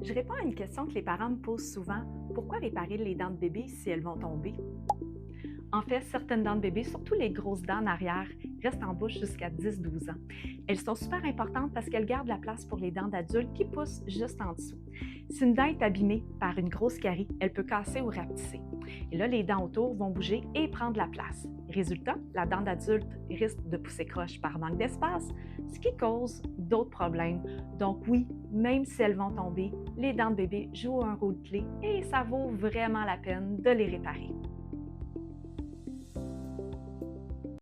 Je réponds à une question que les parents me posent souvent. Pourquoi réparer les dents de bébé si elles vont tomber? En fait, certaines dents de bébé, surtout les grosses dents en arrière, restent en bouche jusqu'à 10-12 ans. Elles sont super importantes parce qu'elles gardent la place pour les dents d'adultes qui poussent juste en dessous. Si une dent est abîmée par une grosse carie, elle peut casser ou rapetisser. Et là, les dents autour vont bouger et prendre la place. Résultat, la dent d'adulte risque de pousser croche par manque d'espace, ce qui cause d'autres problèmes. Donc oui, même si elles vont tomber, les dents de bébé jouent un rôle clé et ça vaut vraiment la peine de les réparer.